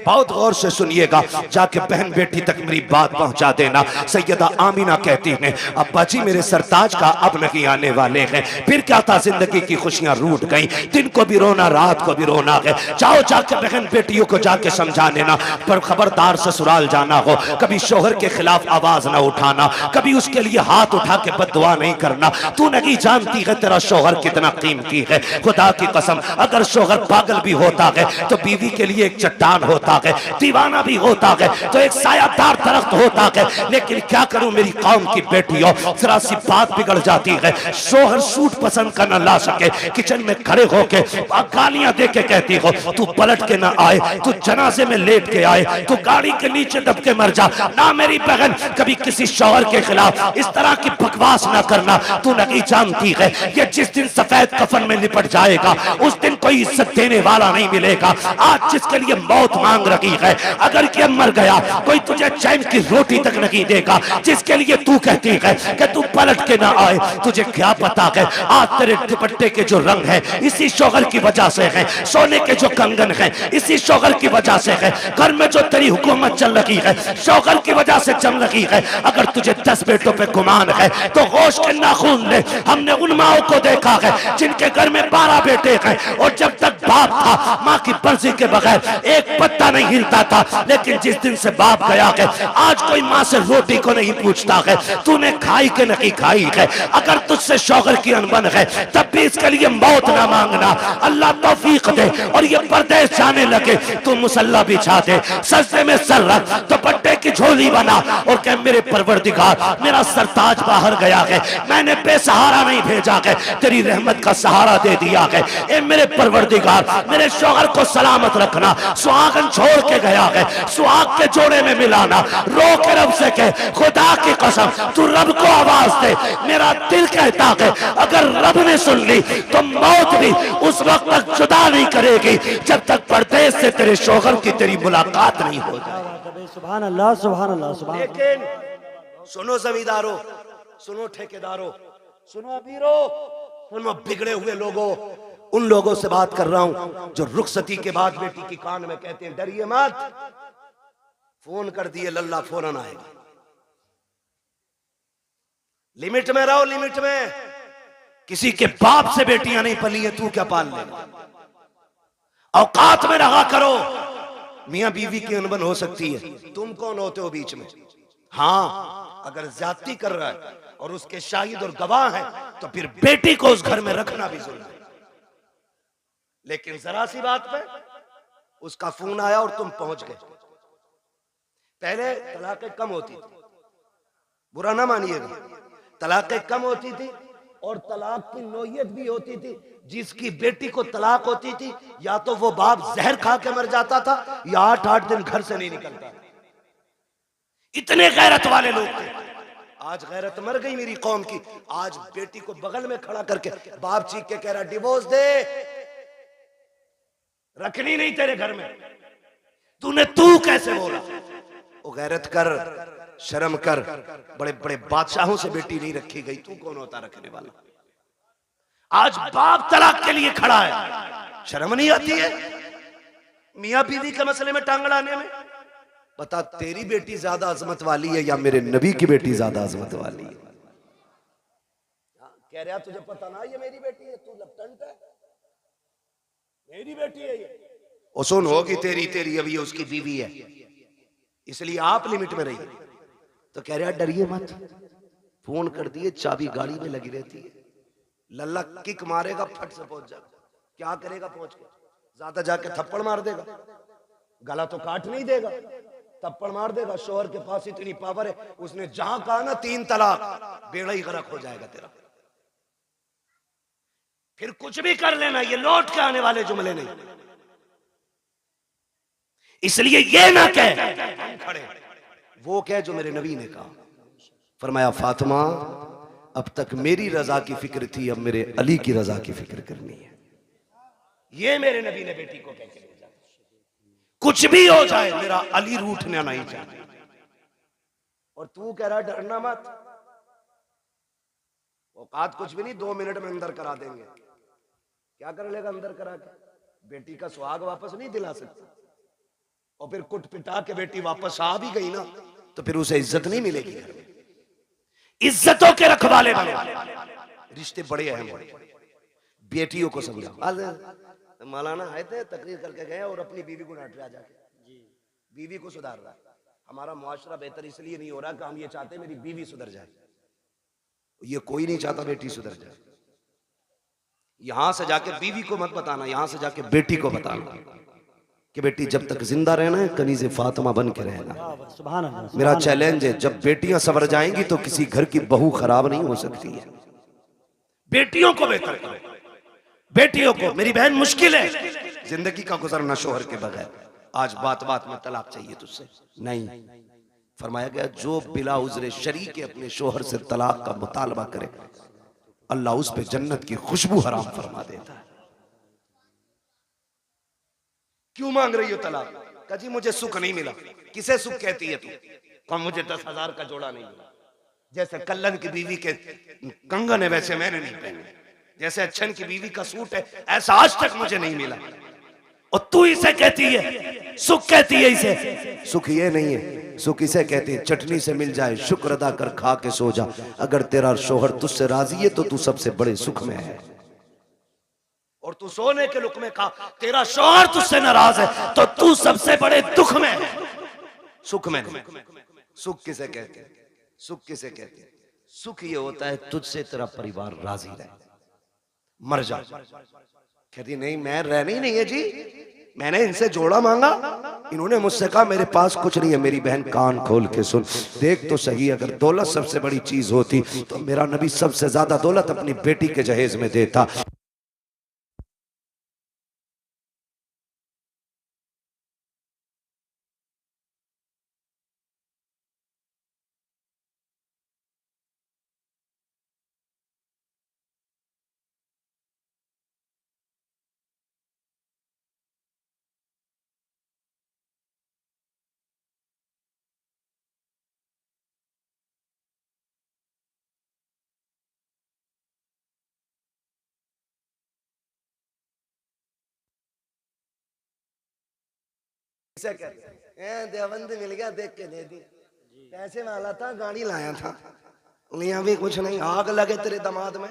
बहुत गौर से सुनिएगा, जाके बहन बेटी तक मेरी बात पहुंचा देना। सैयदा आमीना कहती हैं, अब्बा जी मेरे सरताज का अब नहीं आने वाले हैं। फिर क्या था, जिंदगी की खुशियां रूठ गई, दिन को भी रोना रात को भी रोना है। जाओ जाके बहन बेटियों को जाके समझा देना, पर खबरदार ससुराल जाना हो कभी शोहर के खिलाफ आवाज ना उठाना, कभी उसके लिए हाथ उठा के बददुआ नहीं करना। तू नहीं जानती है तेरा शोहर कितना कीमती है। खुदा की कसम, अगर शोहर पागल भी होता है तो बीवी के लिए एक चट्टान होता है, दीवाना भी होता है तो एक सायादार दरख्त होता है। लेकिन क्या करूं मेरी कौम की बेटियों, जरा सी बात बिगड़ जाती है। शोहर सूट पसंद का न ला सके, किचन में खड़े होके गालियां दे के कहती हो, तू पलट के ना आए, तू जनाजे में लेट के आए, तू गाड़ी के नीचे दब के मर जा। ना मेरी बहन, कभी किसी शोहर के खिलाफ इस तरह की बकवास ना करना। तू नहीं जानती है, ये जिस दिन सफेद कफन में लिपट जाएगा उस दिन कोई इज्जत देने वाला नहीं मिलेगा। आज जिसके लिए मौत मांग रही है, अगर ये मर गया कोई तुझे चैन की रोटी तक नहीं देगा। जिसके लिए तू कहती है कि तू पलट के ना आए, तुझे क्या पता है आज तेरे दुपट्टे के जो रंग है इसी शोहर की वजह से है, सोने के जो कंगन है इसी शोहर की वजह से है, घर में जो तेरी हुकूमत चल रही है शोहर की वजह से चल रही है। अगर तुझे 10 बेटों पे गुमान है तो होश के नाखून ले। हमने उन माओं को देखा है जिनके घर में 12 बेटे हैं और जब तक बाप था माँ की मर्जी के बगैर एक पत्ता नहीं हिलता था। लेकिन जिस दिन से बाप गया है आज कोई माँ से रोटी को नहीं पूछता है, तूने खाई के नहीं खाई है। अगर तुझसे शौहर की अनबन है तब भी इसके लिए मौत ना मांगना। अल्लाह तौफीक दे और ये परदेश जाने लगे, तू मुसल्ला बिछा दे, सजदे में सर रख, दुपट्टे की झोली बना और कह मेरे परवरदिगार मेरा सरताज बाहर गया है, मैंने बेसहारा नहीं भेजा है, तेरी रहमत का सहारा दे दिया है। ए मेरे परवरदिगार मेरे शौहर को सलामत रखना, सुहागन छोड़ के गया है, सुहाग के जोड़े में मिलाना। रो के रब से कह, खुदा की कसम तू रब को आवाज दे। मेरा दिल कहता है अगर रब ने सुन ली तो मौत भी उस वक्त तक जुदा नहीं करेगी जब तक परदेश से तेरे शौहर की तेरी मुलाकात नहीं हो जाए। सुभान अल्लाह सुभान अल्लाह सुभान। लेकिन सुनो जमींदारों, सुनो ठेकेदारों, सुनो अमीरों, सुनो बिगड़े हुए लोगों, उन लोगों से बात कर रहा हूं जो रुखसती के बाद बेटी की कान में कहते हैं डरिए मत, फोन कर दिए लल्ला फौरन आएगा। लिमिट में रहो, लिमिट में। किसी के बाप से बेटियां नहीं पली है, तू क्या पाल लेगा। औकात में रहा करो। मियां बीवी की अनबन हो सकती है, तुम कौन होते हो बीच में। हाँ, अगर ज्यादती कर रहा है और उसके शाहिद और गवाह हैं तो फिर बेटी को उस घर में रखना भी जरूरी है। लेकिन जरा सी बात पे उसका फोन आया और तुम पहुंच गए। पहले तलाकें कम होती थी, बुरा ना मानिएगा, तलाकें कम होती थी और तलाक की नौयत भी होती थी। जिसकी बेटी को तलाक होती थी या तो वो बाप जहर खा के मर जाता था या 8-8 दिन घर से नहीं निकलता। इतने गैरत वाले लोग थे। आज गैरत मर गई मेरी कौम की। आज बेटी को बगल में खड़ा करके बाप चीख के कह रहा डिवोर्स दे, रखनी नहीं तेरे घर में। तू कैसे बोला। ओ गैरत कर, शर्म कर। बड़े बड़े बादशाहों से बेटी नहीं रखी गई, तू कौन होता रखने वाला। आज बाप तलाक के लिए खड़ा है, शर्म नहीं आती है मियां बीवी के मसले में टांग अड़ाने में। बता तेरी बेटी ज्यादा अजमत वाली है या मेरे नबी की बेटी ज्यादा अजमत वाली है। कह रहा तुझे पता ना ये मेरी बेटी है, तू लपटंट है, मेरी बेटी है ये। और सुन होगी तेरी तेरी अभी उसकी बीवी है, इसलिए आप लिमिट में रहिए। तो कह रहा डरिए मत, फोन कर दिए, चाबी गाड़ी में लगी रहती है, लल्ला किक मारेगा फट से पहुंच जाएगा। क्या करेगा पहुंच के, ज्यादा जाके थप्पड़ मार देगा, गला तो काट नहीं देगा, थप्पड़ मार देगा। शोहर के पास इतनी पावर है, उसने जहां कहा ना 3 तलाक, बेड़ा ही गरक हो जाएगा तेरा। फिर कुछ भी कर लेना, ये लौट के आने वाले जुमले नहीं। इसलिए ये ना कह खड़े, वो कह जो मेरे नबी ने कहा। फरमाया फातिमा अब तक मेरी रजा की फिक्र थी, अब मेरे अली की रजा की फिक्र करनी है। ये मेरे नबी ने बेटी को कह के भेजा। कुछ भी हो जाए मेरा अली रूठना नहीं चाहिए। और तू कह रहा डरना मत, औकात कुछ भी नहीं, 2 मिनट में अंदर करा देंगे। क्या कर लेगा अंदर करा के, बेटी का सुहाग वापस नहीं दिला सकता। और फिर कुट पिटा के बेटी वापस आ भी गई ना तो फिर उसे इज्जत नहीं मिलेगी घर में। इज्जतों के रखवाले बने, रिश्ते बड़े अहम हैं। बेटियों को समझाओ। आज मौलाना आए थे, तकरीर करके गए और अपनी बीवी को डांट रहा जाके, बीवी को सुधार रहा। हमारा मुआशरा बेहतर इसलिए नहीं हो रहा कि हम ये चाहते मेरी बीवी सुधर जाए। ये कोई नहीं चाहता बेटी सुधर जाए। यहां से जाके बीवी को मत बताना, यहां से जाके बेटी को बताना कि बेटी जब तक जिंदा रहना है कनीज़े फातिमा बन के रहना। सुभान अल्लाह। मेरा चैलेंज है, जब बेटियां सवर जाएंगी तो किसी घर की बहू खराब नहीं हो सकती है। बेटियों को बेहतर करो, बेटियों को। मेरी बहन मुश्किल है जिंदगी का गुजरना शोहर के बगैर। आज बात बात में तलाक चाहिए तुझसे, नहीं। फरमाया गया जो बिला उज़्र शरी के अपने शोहर से तलाक का मुतालबा करे अल्लाह उस पे जन्नत की खुशबू हराम फरमा देता है। क्यों मांग रही हो तलाक? कहा जी मुझे सुख नहीं मिला। किसे सुख कहती है तू? कहा मुझे 10,000 का जोड़ा नहीं मिला। जैसे कल्लन की बीवी के कंगन है वैसे मैंने नहीं पहने, जैसे अच्छन की बीवी का सूट है ऐसा आज तक मुझे नहीं मिला। और तू इसे कहती है सुख, कहती है इसे सुख। ये नहीं है सुख, इसे कहते हैं चटनी से मिल जाए शुक्र अदा कर खा के सो जा। अगर तेरा शोहर तुझसे राजी है तो तू सबसे बड़े सुख में है। और तू सोने के लुक में खा, तेरा शोहर तुझसे नाराज है तो तू सबसे बड़े दुख में है, सुख में नहीं। सुख किसे कहते हैं? सुख किसे कहते हैं? सुख ये होता है तुझसे तेरा परिवार राजी रहे, मर जा। कहती नहीं मैं रहनी नहीं है जी, मैंने इनसे जोड़ा मांगा, इन्होंने मुझसे कहा मेरे पास कुछ नहीं है। मेरी बहन कान खोल के सुन, देख तो सही, अगर दौलत सबसे बड़ी चीज होती तो मेरा नबी सबसे ज्यादा दौलत अपनी बेटी के जहेज में देता। देवबंद मिल गया, देख के दे दी। पैसे वाला था, गाड़ी लाया था, लिया भी कुछ नहीं, आग लगे तेरे दामाद में।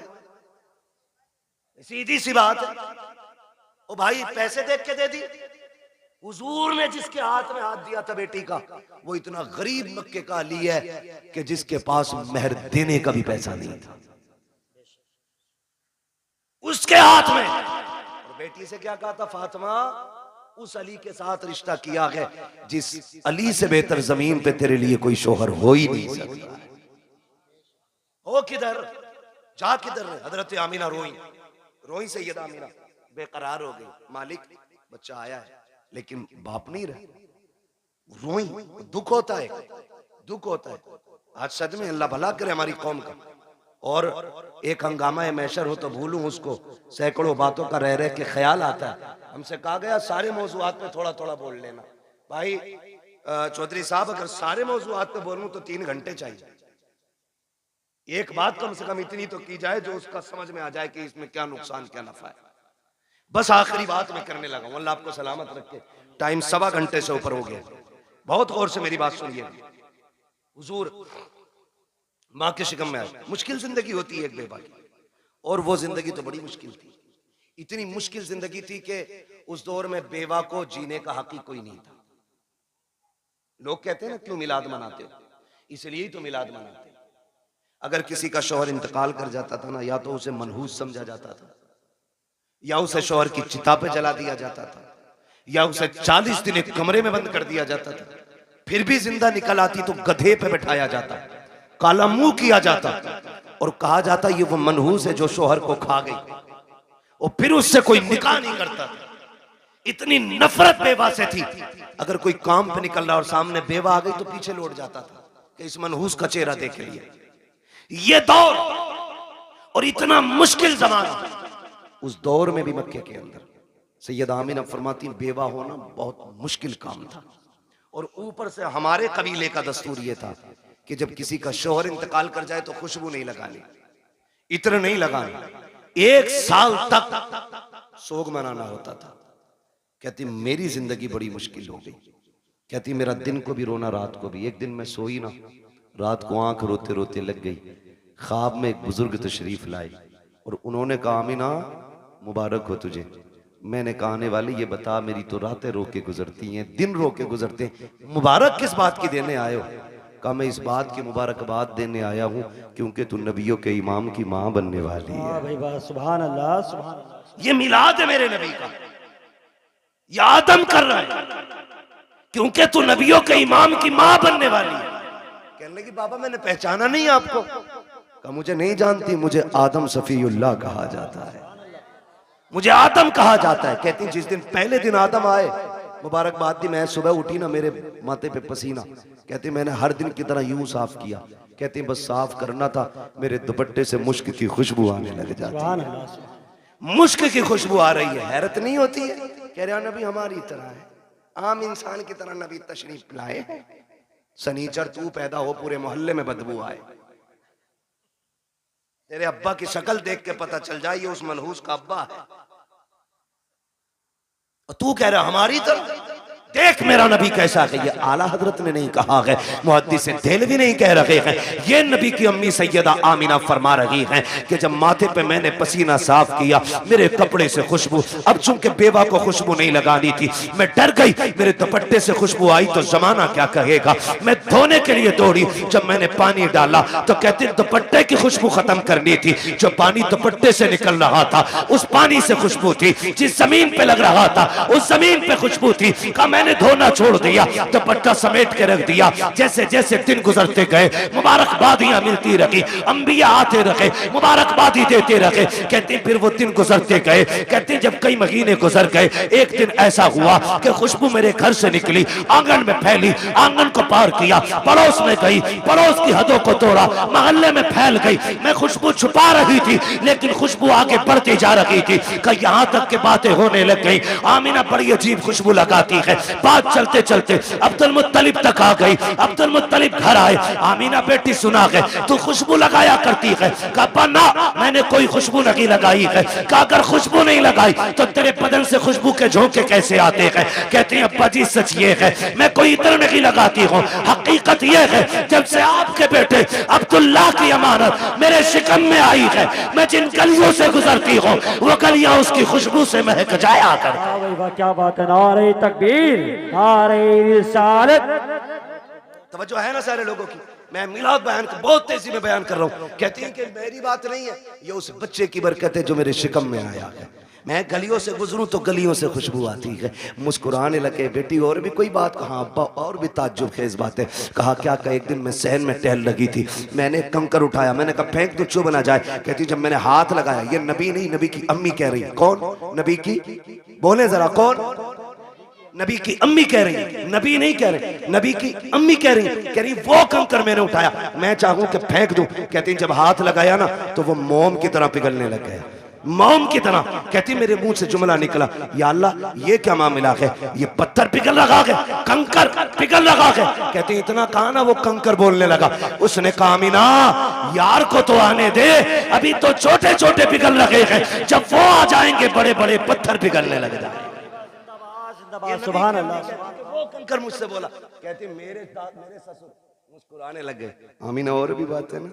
सीधी सी बात है। ओ भाई पैसे देख के दे दी। हुजूर ने जिसके हाथ में हाथ दिया था बेटी का, वो इतना गरीब मक्के का अली है कि जिसके पास मेहर देने का भी पैसा नहीं था, उसके हाथ में। और बेटी से क्या कहा था? फातिमा उस अली के साथ रिश्ता किया है जिस अली से बेहतर जमीन पे तेरे लिए कोई शोहर हो ही नहीं सकता। हो किधर, जा किधर? हजरत आमीना रोई, रोई सैयदा आमीना बेकरार हो गई। मालिक बच्चा आया है लेकिन बाप नहीं रहे। रोई, दुख होता है, दुख होता है। आज सद में अल्लाह भला करे हमारी कौम का। और एक हंगामा मैशर हो तो भूलूं उसको, सैकड़ों बातों का रह रह के ख्याल आता है। हमसे कहा गया सारे मौजूआत पे थोड़ा थोड़ा बोल लेना। भाई चौधरी साहब अगर सारे मौजूआत पे बोलूं तो 3 घंटे चाहिए। एक बात कम से कम इतनी तो की जाए जो उसका समझ में आ जाए कि इसमें क्या नुकसान क्या नफा है। बस आखिरी बात मैं करने लगा हूं, अल्लाह आपको सलामत रखे। टाइम 1.25 घंटे से ऊपर हो गया। बहुत गौर से मेरी बात सुनिए। हुजूर माँ के शिकम में आए। मुश्किल जिंदगी होती है एक बेवा की, और वो जिंदगी तो बड़ी मुश्किल थी। इतनी मुश्किल जिंदगी थी कि उस दौर में बेवा को जीने का हक ही कोई नहीं था। लोग कहते हैं ना क्यों मिलाद मनाते हो? इसलिए ही तो मिलाद मनाते। अगर किसी का शौहर इंतकाल कर जाता था ना, या तो उसे मनहूस समझा जाता था, या उसे शौहर की चिता पे जला दिया जाता था, या उसे 40 दिन एक कमरे में बंद कर दिया जाता था। फिर भी जिंदा निकल आती तो गधे पे बैठाया जाता, काला मुंह किया जाता और कहा जाता ये वो मनहूस है जो शौहर को खा गई, और फिर उससे कोई निकाह नहीं करता। इतनी नफरत बेवा से थी। अगर कोई काम पे निकल रहा और सामने बेवा आ गई तो पीछे लौट जाता था कि इस मनहूस का चेहरा देख लिए। ये दौर और इतना मुश्किल जमाना, उस दौर में भी मक्के के अंदर सैयदा आमीना फरमाती बेवा होना बहुत मुश्किल काम था। और ऊपर से हमारे कबीले का दस्तूर ये था कि जब किसी का शौहर इंतकाल कर जाए तो खुशबू नहीं लगानी, इत्र नहीं लगाना, 1 साल तक सोग मनाना होता था। कहती मेरी जिंदगी बड़ी मुश्किल हो गई। कहती मेरा दिन को भी रोना रात को भी। एक दिन मैं सोई ना, रात को आंख रोते रोते लग गई। ख्वाब में एक बुजुर्ग तशरीफ लाए और उन्होंने कहा आमीना मुबारक हो तुझे। मैंने कहा आने वाले ये बता, मेरी तो रातें रो के गुजरती हैं, दिन रो के गुजरते हैं, मुबारक किस बात की देने आए हो? कहा मैं इस बात की मुबारकबाद देने आया हूँ क्योंकि तू नबियों के इमाम की माँ बनने वाली है। वाह भाई वाह, सुभान अल्लाह सुभान अल्लाह। ये मिलाद है मेरे नबी का, ये आदम कर रहा है क्योंकि तू नबियों के इमाम की माँ बनने वाली है। कहने लगी बाबा मैंने पहचाना नहीं आपको। कहा मुझे नहीं जानती, मुझे आदम सफीउल्लाह कहा जाता है, मुझे आदम कहा जाता है। कहती जिस दिन पहले दिन आदम आए मुबारकबाद दी, मैं सुबह उठी ना मेरे माथे पे पसीना। कहती मैंने हर दिन की तरह यूं साफ किया। कहती बस साफ करना था, मेरे दुपट्टे से मुश्क की खुशबू आने लग जाती है। मुश्क की खुशबू आ रही है, हैरत नहीं होती है? कह रहा नबी हमारी तरह है, आम इंसान की तरह नबी तशरीफ लाए हैं। सनीचर तू पैदा हो पूरे मोहल्ले में बदबू आए, तेरे अब्बा की शक्ल देख के पता चल जाए ये उस मनहूस का अब्बा है, और तू कह रहा हमारी तरह। देख मेरा नबी कैसा है। ये आला हजरत ने नहीं कहा है, मुहद्दिस देहलवी नहीं कह रहे हैं, ये नबी की अम्मी सैयदा आमीना फरमा रही हैं कि जब माथे पे मैंने पसीना साफ किया मेरे कपड़े से खुशबू, अब चूंकि बेवा को खुशबू नहीं लगानी थी मैं डर गई, मेरे दुपट्टे से खुशबू आई तो जमाना क्या कहेगा। मैं धोने के लिए दौड़ी, जब मैंने पानी डाला तो कहते दुपट्टे की खुशबू खत्म करनी थी, जो पानी दुपट्टे से निकल रहा था उस पानी से खुशबू थी, जिस जमीन पे लग रहा था उस जमीन पे खुशबू थी। मैंने धोना छोड़ दिया, दुपट्टा समेट के रख दिया। जैसे जैसे दिन गुजरते गए मुबारकबादियां मिलती रही, अंबिया आते रहे, मुबारकबादी देते रहे। कहते फिर वो दिन गुजरते गए। कहते जब कई महीने गुजर गए, एक दिन ऐसा हुआ कि खुशबू मेरे घर से निकली, आंगन में फैली, आंगन को पार किया, पड़ोस में गई, पड़ोस की हदों को तोड़ा, मोहल्ले में फैल गई। मैं खुशबू छुपा रही थी लेकिन खुशबू आगे बढ़ती जा रही थी कि यहाँ तक के बातें होने लग गई। आमीना बड़ी अजीब खुशबू लगाती है। बात चलते चलते अब्दुल मुत्तलिब तक आ गई। अब्दुल मुत्तलिब घर आए, आमीना बेटी सुना है तू खुशबू लगाया करती है। कहा ना मैंने कोई खुशबू नहीं लगाई है। कहा अगर खुशबू नहीं लगाई तो तेरे बदन से खुशबू के झोंके कैसे आते हैं? कहते हैं अब्बा जी सच ये है मैं कोई इत्र नहीं लगाती हूँ, हकीकत ये है जब से आपके बेटे अब्दुल्लाह की अमानत मेरे शिकम में आई है, मैं जिन गलियों से गुजरती हूँ वो गलियां उसकी खुशबू से महक जाया कर। वाह भाई वाह, क्या बात है। नारे तकबीर, नारे रिसालत। तवज्जो है ना सारे लोगों की? मैं मिलाद बयान को बहुत तेजी में बयान कर रहा हूँ। कहती हैं कि मेरी बात नहीं है, ये उस बच्चे की बरकत है जो मेरे शिकम में आया है। मैं गलियों से गुजरूं तो गलियों से खुशबू आती है। मुस्कुराने लगे। बेटी और भी कोई बात? कहा अब्बा और भी ताज्जुब खेज बात है। कहा क्या? कहा एक दिन मैं सहन में टहल लगी थी, मैंने कंकर उठाया, मैंने कहा फेंक तो चुभ ना जाए। कहती जब मैंने हाथ लगाया, ये नबी नहीं नबी की अम्मी कह रही है। कौन? नबी की, बोले जरा कौन? नबी की अम्मी कह रही है, नबी नहीं कह रही, नबी की अम्मी कह रही वो कंकर मैंने उठाया, मैं चाहूं कि फेंक दूं। कहती जब हाथ लगाया ना तो वो मोम की तरह पिघलने लग गया, मोम की तरह। कहती मेरे मुंह से जुमला निकला, या अल्लाह ये क्या मामला है, ये पत्थर पिघल रहा है, कंकर पिघल रहा है। कहती इतना कहा ना वो कंकर बोलने लगा। उसने कहा आमीना यार को तो आने दे, अभी तो छोटे छोटे पिघल रहे हैं, जब वो आ जाएंगे बड़े बड़े पत्थर पिघलने लग जाए। सुभान अल्लाह। वो कंकर मुझसे बोला। कहती मेरे ससुर मुस्कुराने लग गए। आमीना और भी बात है ना,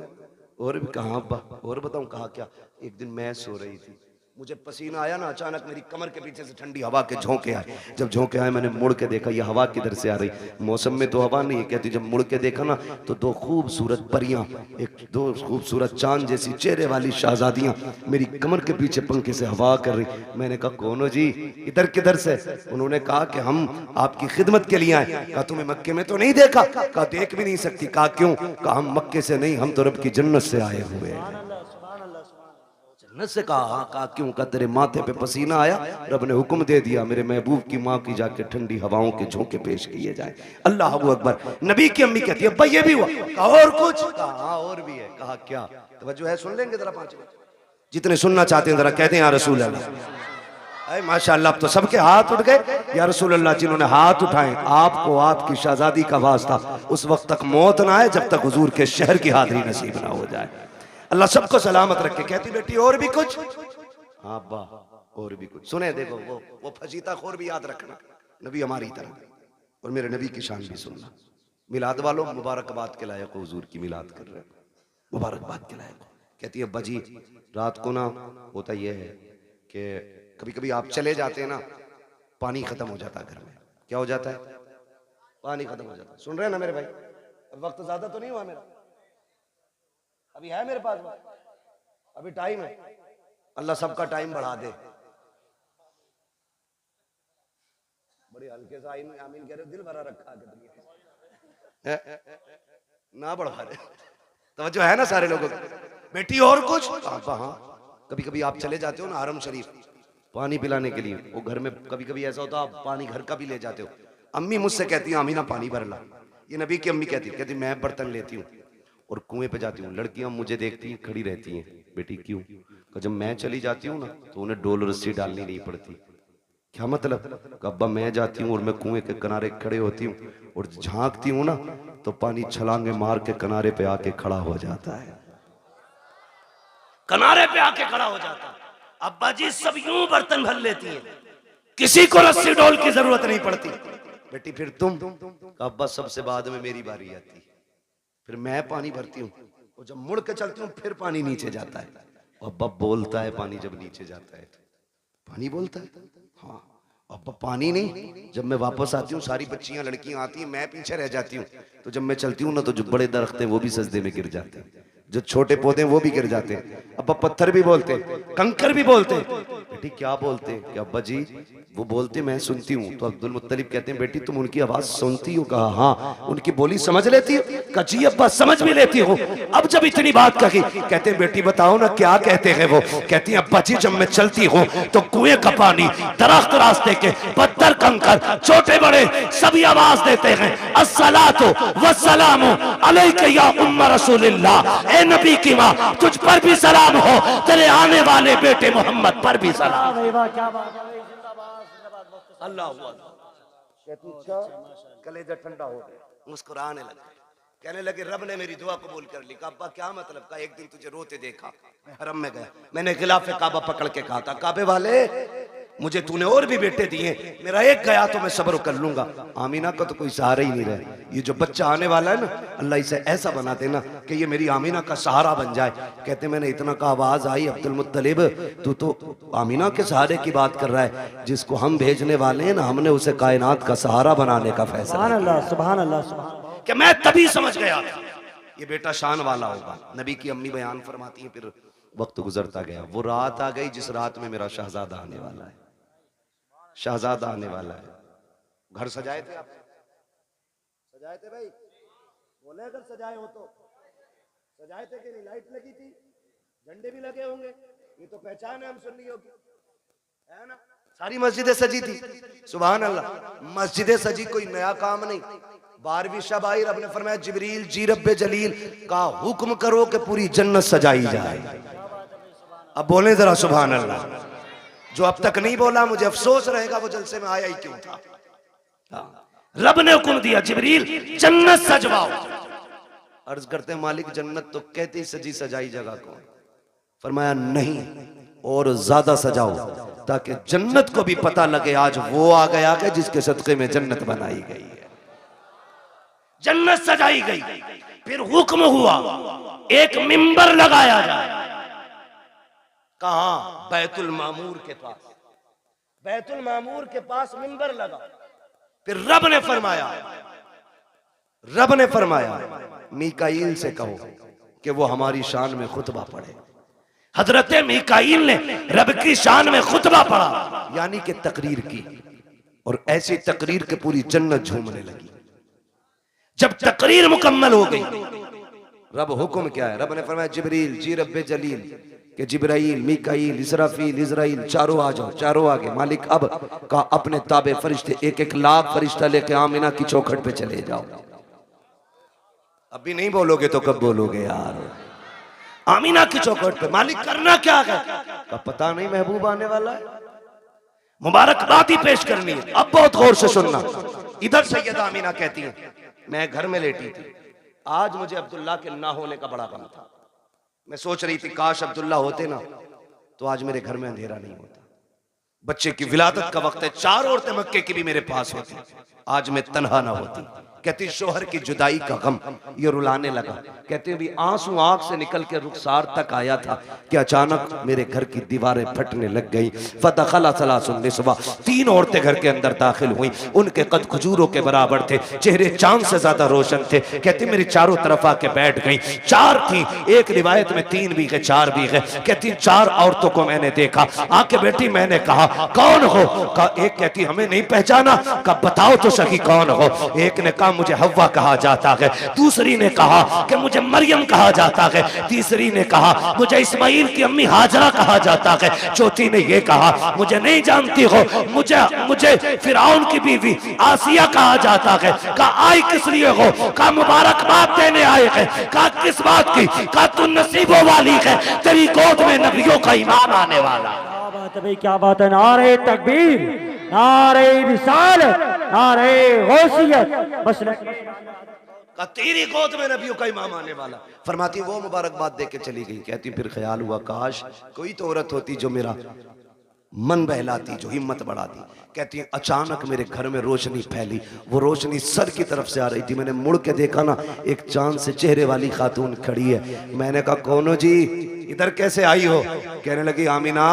और भी कहा अब्बा और बताऊं? कहा क्या? एक दिन मैं सो रही थी, मुझे पसीना आया ना, अचानक मेरी कमर के पीछे से ठंडी हवा के झोंके आए। जब झोंके आए मैंने मुड़ के देखा, ये हवा किधर से आ रही? मौसम में तो हवा नहीं है। कहती जब मुड़ के देखा ना तो दो खूबसूरत परियां, दो खूबसूरत चांद जैसी चेहरे वाली शहजादियां मेरी कमर के पीछे पंखे से हवा कर रही। मैंने कहा कौन हो जी, इधर किधर से? उन्होंने कहा कि हम आपकी खिदमत के लिए आए। कहा तुम्हें मक्के में तो नहीं देखा? कहा देख भी नहीं सकती। कहा क्यों? कहा हम मक्के से नहीं, हम तो रब की जन्नत से आए हुए हैं। जन्नत से? कहा क्यों? का तेरे माथे पे पसीना आया, रब ने हुक्म दे दिया मेरे महबूब की माँ की जाके ठंडी हवाओं के झोंके पेश किए जाए। अल्लाह अकबर। नबी की अम्मी कहती है भाई ये भी हुआ? कहा और कुछ? कहा और भी है। कहा क्या? तवज्जो है, सुन लेंगे जरा 5 मिनट, जितने सुनना चाहते हैं जरा कहते हैं या रसूल अल्लाह। माशाअल्लाह, अब तो सबके हाथ उठ गए या रसूल अल्लाह। जिन्होंने हाथ उठाए आपको आपकी शहजादी का वास्ता उस वक्त तक मौत ना आए जब तक हुजूर के शहर की हाजिरी नसीब ना हो जाए। अल्लाह सबको सलामत रखे। कहती बेटी और भी कुछ? हाँ अब्बा और भी कुछ। सुने देखो वो फजीता खोर भी याद रखना, नबी हमारी तरह। और मेरे नबी की शान भी सुनना। मिलाद वालों, मुबारकबाद के लायक हो, हुजूर की मिलाद कर रहे हो, मुबारकबाद के लायक हो। कहती है अब्बा जी रात को ना होता यह है कि कभी कभी आप चले जाते हैं ना, पानी खत्म हो जाता है घर में। क्या हो जाता है? पानी खत्म हो जाता है। सुन रहे हैं ना मेरे भाई? अब वक्त ज्यादा तो नहीं हुआ मेरा, अभी है मेरे पास वक्त, अभी टाइम है। अल्लाह सबका टाइम बढ़ा दे। बड़े हल्के से आमीन कह रहे हो, दिल भरा रखा है ना, बढ़ा रहे तो जो है ना सारे लोगों को। बेटी और कुछ? हाँ, कभी कभी आप चले जाते हो ना हरम शरीफ पानी पिलाने के लिए, वो घर में कभी कभी ऐसा होता है आप पानी घर का भी ले जाते हो। अम्मी मुझसे कहती है आमीना पानी भर ला, ये नबी की अम्मी कहती मैं बर्तन लेती हूँ और कुएं पे जाती हूँ। लड़कियां मुझे देखती हैं, खड़ी रहती हैं, बेटी क्यों? जब मैं चली जाती हूँ ना तो उन्हें डोल रस्सी डालनी नहीं पड़ती। क्या मतलब? अब्बा मैं जाती हूँ और मैं कुएं के किनारे खड़े होती हूँ और झांकती हूँ ना तो पानी छलांगे मार के किनारे पे आके खड़ा हो जाता है, किनारे पे आके खड़ा हो जाता है। अब्बा जी सब यूं बर्तन भर लेती हैं, किसी को रस्सी डोल की जरूरत नहीं पड़ती। बेटी फिर तुम? अब्बा सबसे बाद में मेरी बारी आती, फिर मैं पानी भरती हूँ और जब मुड़ के चलती हूँ फिर पानी नीचे जाता है। अब्बा बोलता है पानी जब नीचे जाता है तो पानी बोलता है। हाँ अब्बा पानी नहीं, जब मैं वापस आती हूँ सारी बच्चियां लड़कियां आती हैं, मैं पीछे रह जाती हूँ, तो जब मैं चलती हूँ ना तो जो बड़े दरख्त हैं वो भी सजदे में गिर जाते हैं, जो छोटे पौधे हैं वो भी गिर जाते हैं। अब्बा पत्थर भी बोलते, कंकर भी बोलते। बेटी क्या बोलते? कि अब्बा जी वो बोलते मैं सुनती हूँ। तो अब्दुल मुत्तलिब कहते हैं बेटी तुम उनकी आवाज सुनती हो? कहा हाँ। उनकी बोली समझ लेती हो? कहा जी अब्बा समझ भी लेती हो। अब जब इतनी बात कही कहते हैं बेटी बताओ ना क्या कहते हैं वो? कहती है अब्बा जी जब मैं चलती हूँ तो कुएं का पानी, दरख्त, रास्ते के पत्थर, कंकर, छोटे बड़े सभी आवाज देते हैं अस्सलातु वस्सलामु अलैका या उम्म रसूलिल्लाह। ए नबी की माँ तुझ पर भी सलाम हो, तेरे आने वाले बेटे मोहम्मद पर भी सलाम। अल्लाह कलेजा ठंडा हो गया, मुस्कुराने लगे, कहने लगे रब ने मेरी दुआ कबूल कर ली। काबा क्या मतलब? का एक दिन तुझे रोते देखा, मैं हरम में गया, मैंने खिलाफे काबा पकड़ के कहा था काबे वाले मुझे तूने और भी बेटे दिए, मेरा एक गया तो मैं सब्र कर लूंगा। आमीना का तो कोई सहारा ही नहीं रहा। ये जो बच्चा आने वाला है ना अल्लाह इसे ऐसा बना देना कि ये मेरी आमीना का सहारा बन जाए। कहते मैंने इतना का आवाज आई अब्दुल मुत्तलिब तू तो आमीना के सहारे की बात कर रहा है, जिसको हम भेजने वाले हैं ना हमने उसे कायनात का सहारा बनाने का फैसला। सुभान अल्लाह, सुभान अल्लाह, सुभान अल्लाह। कि मैं तभी समझ गया था ये बेटा शान वाला होगा। नबी की अम्मी बयान फरमाती है फिर वक्त गुजरता गया, वो रात आ गई जिस रात में मेरा शहजादा आने वाला है, शहजादा आने वाला है। घर सजाए थे आप? सजाए थे भाई? बोले अगर सजाए हो तो सजाए थे कि नहीं? लाइट लगी थी, झंडे भी लगे होंगे, ये तो पहचान है हम सुन्नियों की, है ना? सारी मस्जिदें सजी थी। सुभान अल्लाह, मस्जिदें सजी कोई नया काम नहीं। 12वीं शब आई, रब ने फरमाया जिब्रील जी रब्बे जलील का हुक्म करो कि पूरी जन्नत सजाई जाए। अब बोले जरा सुभान अल्लाह। जो अब तक नहीं बोला मुझे अफसोस रहेगा वो जलसे में आया ही क्यों था। रब ने हुक्म दिया जिब्रील जन्नत सजवाओ। अर्ज करते मालिक जन्नत तो कहते ही सजी सजाई जगह को। फरमाया नहीं और ज्यादा सजाओ ताकि जन्नत को भी पता लगे आज वो आ गया कि जिसके सदके में जन्नत बनाई गई है। जन्नत सजाई गई, फिर हुक्म हुआ एक मिंबर लगाया जाए। कहां? बैतुल मामूर के पास। बैतुल मामूर के पास मिंबर लगा। फिर रब ने फरमाया मीकाईल से कहो कि वो हमारी शान में खुतबा पढ़े। हजरत मीकाईल ने रब की शान में खुतबा पढ़ा, यानी कि तकरीर की, और ऐसी तकरीर के पूरी जन्नत झूमने लगी। जब तकरीर मुकम्मल हो गई रब हुक्म क्या है? रब ने फरमाया जिब्रील जी रब्बे जलील कि जिब्राइल, मीकाईल, इसराफील, इजराइल चारों आ जाओ। चारों आगे मालिक अब का अपने ताबे फरिश्ते 1-1 लाख फरिश्ता लेके आमीना की चौखट पे चले जाओ। अभी नहीं बोलोगे तो कब बोलोगे यार? आमीना की चौखट पे मालिक करना क्या है? का पता नहीं, महबूब आने वाला है, मुबारकबाद ही पेश करनी है। अब बहुत गौर से सुनना। इधर सैयदा आमीना कहती है मैं घर में लेटी थी, आज मुझे अब्दुल्ला के ना होने का बड़ा गम था। मैं सोच रही थी काश अब्दुल्ला होते ना तो आज मेरे घर में अंधेरा नहीं होता। बच्चे की विलादत का वक्त है, 4 औरतें मक्के की भी मेरे पास होती, आज मैं तन्हा ना होती। कहती शोहर की जुदाई का गम ये रुलाने लगा। कहते भी आंसू आंख से निकल के रुखसार तक आया था कि अचानक मेरे घर की दीवारें फटने लग गई। फदखला सलासुन निस्वा, 3 औरतें घर के अंदर दाखिल हुई। उनके कद खजूरों के बराबर थे, चेहरे चांद से ज्यादा रोशन थे। कहती मेरी चारों तरफ आके बैठ गई। 4 थी, एक रिवायत में 3 भी गए 4 भी गए। कहती 4 औरतों को मैंने देखा, आके बैठी। मैंने कहा कौन हो? कहा एक कहती हमें नहीं पहचाना। कहा बताओ तो सही कौन हो? एक ने कहा मुझे हव्वा कहा जाता है, दूसरी ने कहा कि मुझे मरियम कहा जाता है, तीसरी ने कहा मुझे इस्माइल की अम्मी हाजरा कहा जाता है, चौथी ने यह कहा मुझे नहीं जानती हो, मुझे फिरौन की बीवी आसिया कहा जाता है। कहा आई किस लिए हो? कहा मुबारकबाद देने आए हैं। कहा किस बात की? कहा तू नसीबों वाली है, तेरी गोद में नबियों का इमाम आने वाला। क्या बात है भाई, क्या बात है। नारे तकबीर, नारे रिसालत, नारे गौसियत। बस का तेरी गोद में नबियों का इमाम आने वाला। फरमाती वो मुबारकबाद दे के चली गई। कहती फिर ख्याल हुआ काश कोई तो औरत होती जो मेरा मन बहलाती, जो हिम्मत बढ़ाती। कहती है अचानक मेरे घर में रोशनी फैली, वो रोशनी सर की तरफ से आ रही थी। मैंने मुड़ के देखा ना, एक चांद से चेहरे वाली खातून खड़ी है। मैंने कहा कौन हो जी, इधर कैसे आई हो? कहने लगी आमीना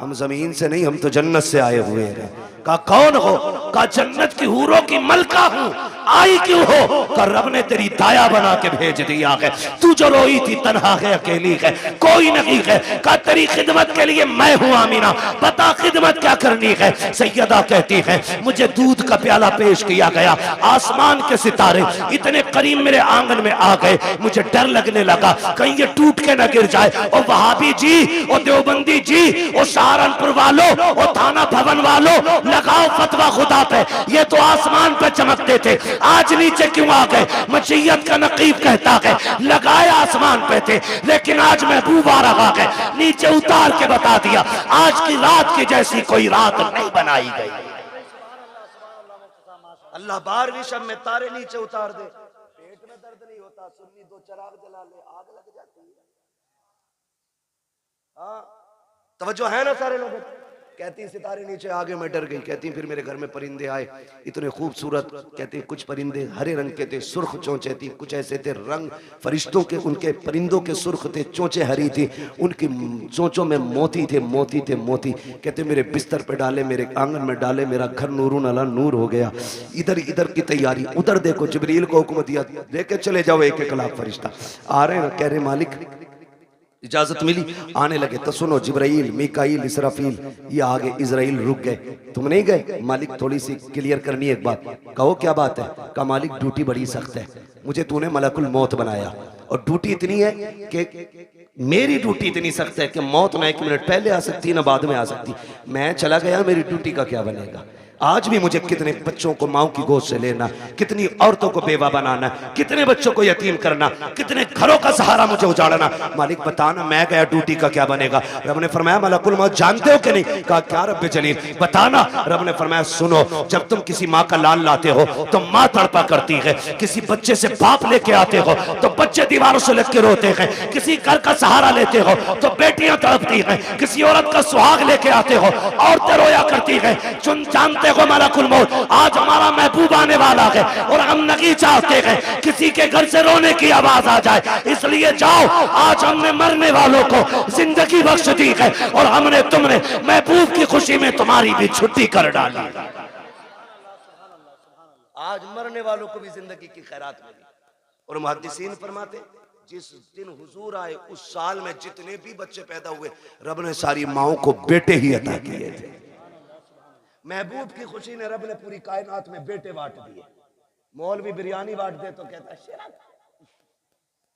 हम जमीन से नहीं, हम तो जन्नत से आए हुए हैं। कहा कौन हो? कहा जन्नत की हूरों की मलका हूं। आई क्यों हो? कहा रब ने तेरी दाया बना के भेज दिया है, तू जो रोई थी तन्हा है, अकेली है, कोई नहीं है। कहा तेरी खिदमत के लिए मैं हूं आमीना, बता खिदमत क्या करनी है? सैयदा कहती है मुझे दूध का प्याला पेश किया गया, आसमान के सितारे इतने करीब मेरे आंगन में आ गए, मुझे डर लगने लगा कहीं ये टूट के न गिर जाए। और वहाबी जी, और देवबंदी जी, और सहारनपुर वालों, और थाना भवन वालों, लगाओ फतवा खुदा पे। ये तो आसमान पे चमकते थे, आज नीचे क्यों आ गए? मशीयत का नकीब कहता है लगाए आसमान पे थे, लेकिन आज महबूब आ रहा है, नीचे उतार के बता दिया आज की रात की जैसी कोई रात नहीं बनाई गई। अल्लाह 12वीं शब में तारे नीचे उतार दे, पेट में दर्द नहीं होता, सुन्नी 2 चिराग जला ले आग लग जाती है। हाँ तवज्जो है ना सारे लोग? कहती सितारे नीचे आगे मैं डर गई। कहती फिर मेरे घर में परिंदे आए, इतने खूबसूरत। कहती कुछ परिंदे हरे रंग के थे, सुर्ख चोंचे थी, कुछ ऐसे थे रंग फरिश्तों के, उनके परिंदों के सुर्ख थे, चोंचे हरी थी, उनकी चोंचों में मोती थे, मोती थे मोती। कहते मेरे बिस्तर पे डाले, मेरे आंगन में डाले, मेरा घर नूरुन अला नूर हो गया। इधर की तैयारी, उधर देखो जिब्रील को हुक्म दिया लेके चले जाओ 1-1 लाख फरिश्ता आ रहे हैं। कह रहे मालिक इजाजत मिली, आने लगे तो सुनो जिब्राइल, मीकाईल, इसराफील ये आगे, इजराइल रुक गए। तुम नहीं गए? मालिक थोड़ी सी क्लियर करनी है एक बात। कहो क्या बात है? कहा मालिक ड्यूटी बड़ी सख्त है, मुझे तूने मलकुल मौत बनाया और ड्यूटी इतनी है कि मेरी ड्यूटी इतनी सख्त है कि मौत ना 1 मिनट पहले आ सकती ना बाद में आ सकती। मैं चला गया, मेरी ड्यूटी का क्या बनेगा? आज भी मुझे कितने बच्चों को माओ की गोद से लेना, कितनी औरतों को बेवा बनाना, कितने बच्चों को यतीम करना, कितने घरों का सहारा मुझे उजाड़ना। मालिक बताना मैं गया ड्यूटी का क्या बनेगा? रब ने फरमाया मलकुल मौत जानते हो कि नहीं? कहा क्या रब जलील बताना। रब ने फरमाया सुनो, जब तुम किसी माँ का लाल लाते हो तो माँ तड़पा करती है, किसी बच्चे से बाप लेके आते हो तो बच्चे दीवारों से लग के रोते हैं, किसी घर का सहारा लेते हो तो बेटियां तड़पती हैं, किसी औरत का सुहाग लेके आते हो औरतें रोया करती हैं। जानते हो मलकुल मौत आज हमारा महबूब आने वाला है और हम नहीं चाहते हैं किसी के घर से रोने की आवाज आ जाए, इसलिए जाओ आज हमने मरने वालों को जिंदगी बख्श दी है और हमने तुमने महबूब की खुशी में तुम्हारी भी छुट्टी कर डाली। आज मरने वालों को भी जिंदगी की खैरात मिली। और मुहद्दिसीन फरमाते जिस दिन हुजूर आए उस साल में जितने भी बच्चे पैदा हुए रब ने सारी माओं को बेटे ही अता किए थे। महबूब की खुशी ने रब ने पूरी कायनात में बेटे बांट दिए। मौलवी बिरयानी बांट दे तो कहता है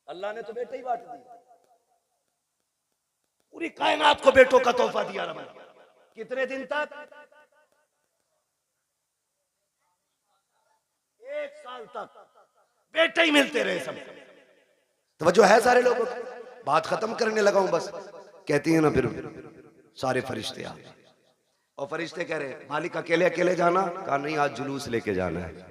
अल्लाह ने तो बेटे ही बांट दिए। पूरी कायनात को बेटों का तोहफा दिया रब ने। कितने दिन तक? 1 साल तक बेटे ही मिलते रहे सब। तवज्जो है सारे लोगों को? बात खत्म करने लगा हूं बस। कहती है ना फिर सारे फरिश्ते आ गए और फरिश्ते कह रहे मालिक अकेले अकेले जाना? कहा नहीं आज जुलूस लेके जाना है।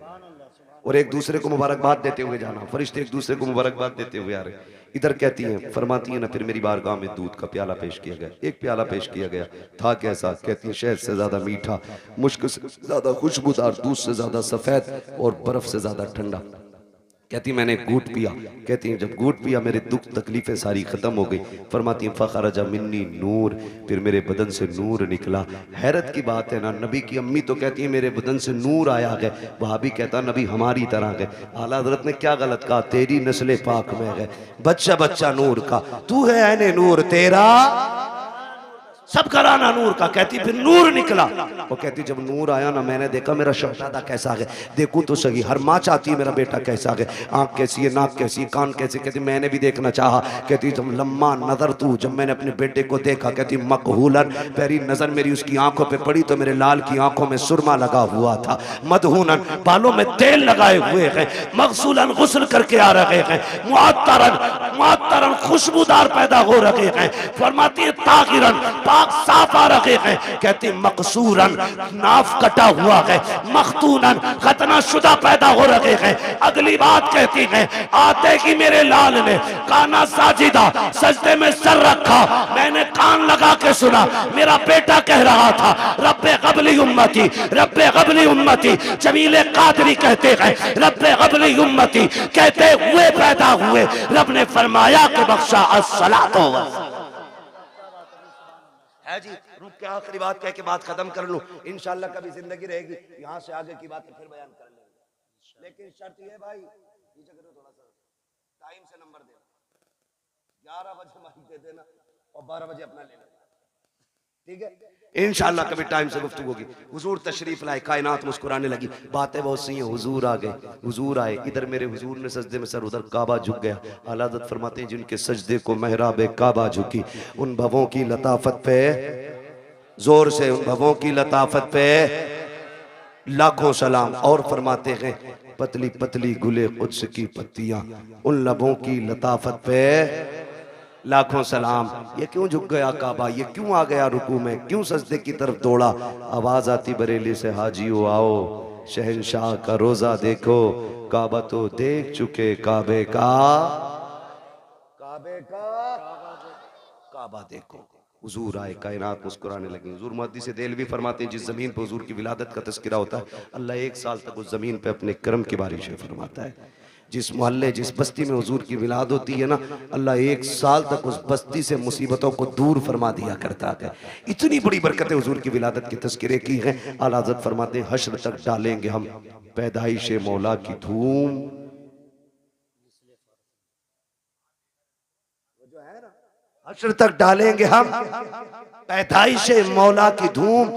और एक दूसरे को मुबारकबाद देते हुए जाना, फरिश्ते एक दूसरे को मुबारकबाद देते हुए आ रहे। इधर कहती हैं, फरमाती हैं ना, फिर मेरी बारगाह में दूध का प्याला पेश किया गया। एक प्याला पेश किया गया, था कैसा? कहती हैं, शहद से ज्यादा मीठा, मुश्क से ज्यादा खुशबूदार, दूध से ज्यादा सफेद और बर्फ से ज्यादा ठंडा। कहती मैंने घूट पिया। कहती हैं जब घूट पिया मेरे दुख तकलीफें सारी खत्म हो गई। फरमाती हैं फखरजा मिन्नी नूर, फिर मेरे बदन से नूर निकला। हैरत की बात है ना, नबी की अम्मी तो कहती है मेरे बदन से नूर आया गए, वहां भी कहता नबी हमारी तरह गए। आला हज़रत ने क्या गलत कहा? तेरी नस्ल पाक में गए, बच्चा बच्चा नूर का, तू है ऐने नूर, तेरा सब कराना नूर का। कहती फिर नूर निकला। वो कहती जब नूर आया ना, मैंने देखा मेरा शहजादा कैसा है, देखूं तो सही। हर माँ चाहती है मेरा बेटा कैसा है, आंख कैसी है, नाक कैसी है, कान कैसे। कहती मैंने भी देखना चाहा। कहती जब लम्मा नजर तू, जब मैंने अपने बेटे को देखा, कहती मकहूलन, पहली नजर मेरी उसकी आंखों पे पड़ी तो मेरे लाल की आंखों में सुरमा लगा हुआ था, मदहूनन, बालों में तेल लगाए हुए हैं, मगसूलन, गुस्ल करके आ रहे हैं, मुअत्तरन, मुअत्तरन, खुशबूदार पैदा हो रहे हैं। फरमाती है ताहिरन, पाक साफ आ रहे हैं। कहती मकसूरन, नाफ कटा हुआ है, मखतूनन, खतना शुदा पैदा हो रहे हैं। अगली बात कहती है, आते ही मेरे लाल ने काना साजिदा, सजदे में सर रखा, मैंने कान लगा के सुना, मेरा बेटा कह रहा था रब्बे क़ब्ली उम्मती, रब्बे क़ब्ली उम्मती। जमीले कादरी कहते हैं रब्बे क़ब्ली उम्मती, कहते हुए पैदा हुए। रब ने फरमाया कि बख्शा अस्सलातो है जी। रुक के आखिरी बात कह के बात खत्म कर लूं, इंशाल्लाह कभी जिंदगी रहेगी यहाँ से आगे की बात फिर बयान कर लेंगे। लेकिन शर्त ये भाई, नीचे करो थोड़ा सा, टाइम से नंबर देना, 11 बजे माइक दे देना और 12 बजे अपना ले लेना, ठीक है? इंशाल्लाह कभी टाइम से गुफ्तगू होगी। हुजूर तशरीफ लाए, कायनात मुस्कुराने लगी, बातें बहुत सी हैं। हुजूर आ गए, हुजूर आए, इधर मेरे हुजूर ने सजदे में सर, उधर काबा झुक गया। आला हज़रत फरमाते हैं जिनके सजदे को महराबे काबा झुकी, उन भवों की लताफत पे, जोर से, उन भवों की लताफत पे लाखों सलाम। और फरमाते हैं पतली पतली गुले कुद्स की पत्तियां, उन लबों की लताफत पे लाखों सलाम। ये क्यों झुक गया काबा, ये क्यों आ गया रुकू में, क्यों सजदे की तरफ दौड़ा? आवाज आती बरेली से, हाजियो आओ, शहंशाह का रोजा देखो, काबा तो देख चुके, काबे का, काबे का काबा देखो। हुजूर आए, कायनात मुस्कुराने लगी। हुजूर मुहद्दिस देलवी फरमाते हैं जिस जमीन पर हुजूर की विलादत का तज़किरा होता है, अल्लाह 1 साल तक उस जमीन पे अपने करम की बारिशें फरमाता है। जिस मोहल्ले, जिस बस्ती में हुजूर की विलादत होती है ना, अल्लाह 1 साल तक उस बस्ती से मुसीबतों को दूर फरमा दिया करता है। इतनी बड़ी बरकतें हुजूर की विलादत के तज़किरे की हैं। आला हज़रत फरमाते हैं हश्र तक डालेंगे हम पैदाइश मौला की धूम, हश्र तक डालेंगे हम पैदाइश मौला की धूम,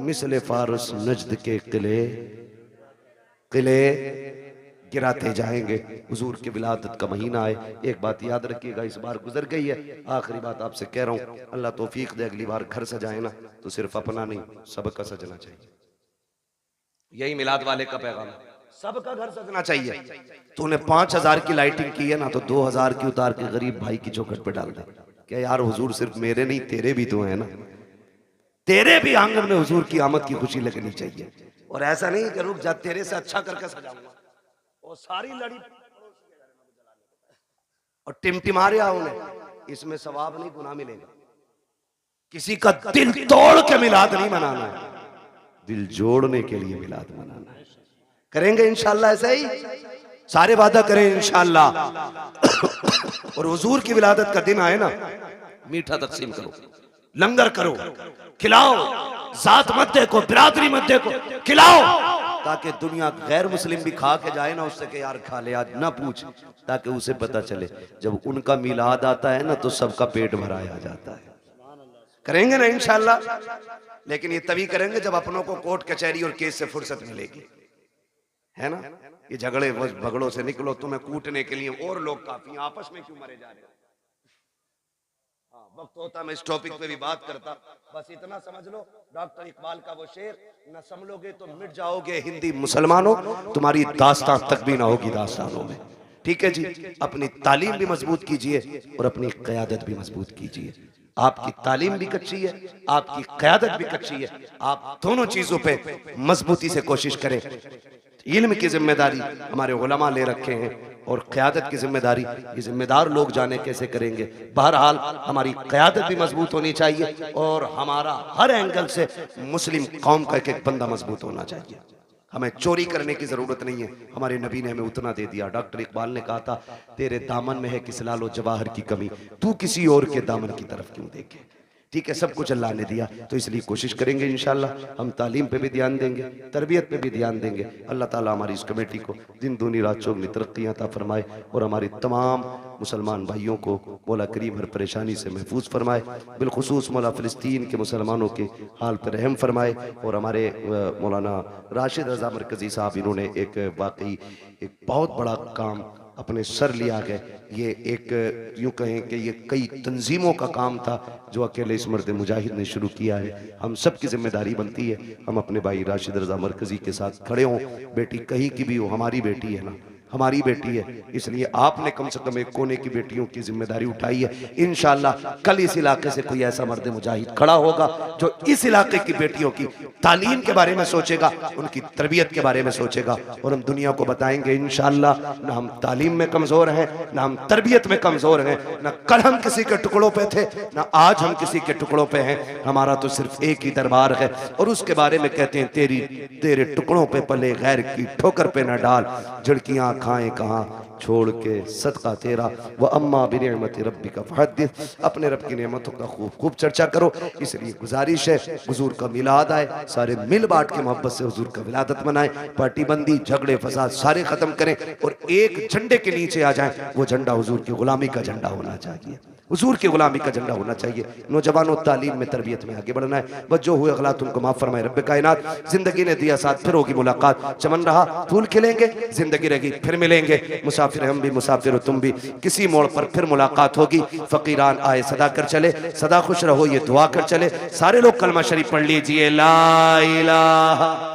मिसले फारस नजद के किले, किले गिराते जाएंगे। हुजूर की विलादत का महीना है। एक बात याद रखिएगा, इस बार गुजर गई है, आखिरी बात आपसे कह रहा हूँ, अल्लाह तौफीक दे अगली बार घर सजाए ना तो सिर्फ अपना नहीं सबका सजना चाहिए। यही मिलाद वाले का पैगाम, सबका घर सजना चाहिए। तूने 5000 की लाइटिंग की है ना, तो 2000 की उतार के गरीब भाई की चौखट पे डाल दे। क्या यार हुजूर सिर्फ मेरे नहीं तेरे भी तो है ना, तेरे भी आंगन में हुजूर की आमद की खुशी लगनी चाहिए। और ऐसा नहीं कि रुक जा, तेरे से अच्छा करके सजाऊंगा और सारी लड़ी और टिमटिमा रहा उन्हें, इसमें सवाब नहीं गुनाह मिलेगा। किसी का दिल तोड़ के मिलाद नहीं मनाना है, दिल जोड़ने के लिए मिलाद मनाना है। करेंगे इंशाल्लाह ऐसे ही, सारे वादा करें इंशाल्लाह। और हुजूर की विलादत का दिन आए ना, मीठा तकसीम करो, लंगर करो, खिलाओ, जात मत देखो, बिरादरी मत देखो, खिलाओ, ताकि दुनिया गैर मुस्लिम भी खा के जाए ना उससे कि यार खा ले आज, ना पूछ, ताकि उसे पता चले जब उनका मिलाद आता है ना तो सबका पेट भराया जाता है। करेंगे ना इंशाल्लाह, लेकिन ये तभी करेंगे जब अपनों को कोर्ट कचहरी और केस से फुर्सत मिलेगी, है ना। ये झगड़े भगड़ों से निकलो, तुम्हें कूटने के लिए और लोग काफी, आपस में क्यों मरे जा रहे हो। हाँ, वक्त होता मैं इस टॉपिक पे भी बात करता, बस इतना समझ लो, डॉक्टर इकबाल का वो शेर, न संभलोगे तो मिट जाओगे हिंदी मुसलमानों, तुम्हारी दास्तां तक भी ना होगी दास्तानों में। ठीक है जी, अपनी तालीम भी मजबूत कीजिए और अपनी क़यादत भी मजबूत कीजिए। आपकी तालीम भी कच्ची है, आपकी क़यादत भी कच्ची है, आप दोनों चीजों पे मजबूती से कोशिश करें। इल्म की जिम्मेदारी हमारे उलमा ले रखे हैं और क़यादत की जिम्मेदारी ये जिम्मेदार लोग जाने कैसे करेंगे। बहरहाल हमारी क़यादत भी मजबूत होनी चाहिए और हमारा हर एंगल से मुस्लिम कौम का एक एक बंदा मजबूत होना चाहिए। हमें चोरी करने की ज़रूरत नहीं है, हमारे नबी ने हमें उतना दे दिया। डॉक्टर इकबाल ने कहा था, तेरे दामन में है किस लालो जवाहर की कमी, तू किसी और के दामन की तरफ क्यों देखे। ठीक है, सब कुछ अल्लाह ने दिया, तो इसलिए कोशिश करेंगे इंशाअल्लाह हम तालीम पे भी ध्यान देंगे, तरबियत पे भी ध्यान देंगे। अल्लाह ताला हमारी इस कमेटी को दिन दूनी रात चौगनी तरक्की अता फरमाए और हमारी तमाम मुसलमान भाइयों को मौला करीम हर परेशानी से महफूज फरमाए। बिलखुसूस मौला फ़लस्तीन के मुसलमानों के हाल पर रहम फरमाए। और हमारे मौलाना राशिद रज़ा मरकज़ी साहब, इन्होंने एक वाकई एक बहुत बड़ा काम अपने सर लिया गए। ये एक यूँ कहें कि ये कई तंजीमों का काम था जो अकेले इस मर्द मुजाहिद ने शुरू किया है। हम सब की जिम्मेदारी बनती है हम अपने भाई राशिद रज़ा मरकज़ी के साथ खड़े हों। बेटी कहीं की भी हो, हमारी बेटी है ना, हमारी बेटी है, इसलिए आपने कम से कम एक कोने की बेटियों की जिम्मेदारी उठाई है। इंशाअल्लाह कल इस इलाके से कोई ऐसा मर्द मुजाहिद खड़ा होगा जो इस इलाके की बेटियों की तालीम के बारे में सोचेगा, उनकी तरबियत के बारे में सोचेगा और हम दुनिया को बताएंगे इंशाअल्लाह ना हम तालीम में कमज़ोर हैं, ना हम तरबियत में कमज़ोर हैं, ना कल हम किसी के टुकड़ों पे थे, ना आज हम किसी के टुकड़ों पे हैं। हमारा तो सिर्फ एक ही दरबार है और उसके बारे में कहते हैं, तेरे टुकड़ों पे पले गैर की ठोकर पे न डाल, झिड़कियाँ खाएं कहाँ छोड़ के सदका तेरा, व अम्मा बिनिअमति रब्बिका फहद्दिस, अपने रब की नेमतों का खूब खूब चर्चा करो। इसलिए गुजारिश है हुजूर का मिलाद आए, सारे मिल बांट के मोहब्बत से हुजूर का विलादत मनाएं, पार्टी बंदी झगड़े फसाद सारे खत्म करें और एक झंडे के नीचे आ जाएं। वो झंडा हुजूर की गुलामी का झंडा होना चाहिए, हुजूर की गुलामी का झंडा होना चाहिए। नौजवानों तालीम में तरबियत में आगे बढ़ना है। बस जो हुए अगलात उनको माफ फरमाए रब्बे कायनात। जिंदगी ने दिया साथ, फिर होगी मुलाकात, चमन रहा फूल खिलेंगे, जिंदगी रहेगी फिर मिलेंगे। मुसाफिर हम भी मुसाफिर हो तुम भी, किसी मोड़ पर फिर मुलाकात होगी। फकीरान आए सदा कर चले, सदा खुश रहो ये दुआ कर चले। सारे लोग कलमा शरीफ पढ़ लीजिए, ला इलाहा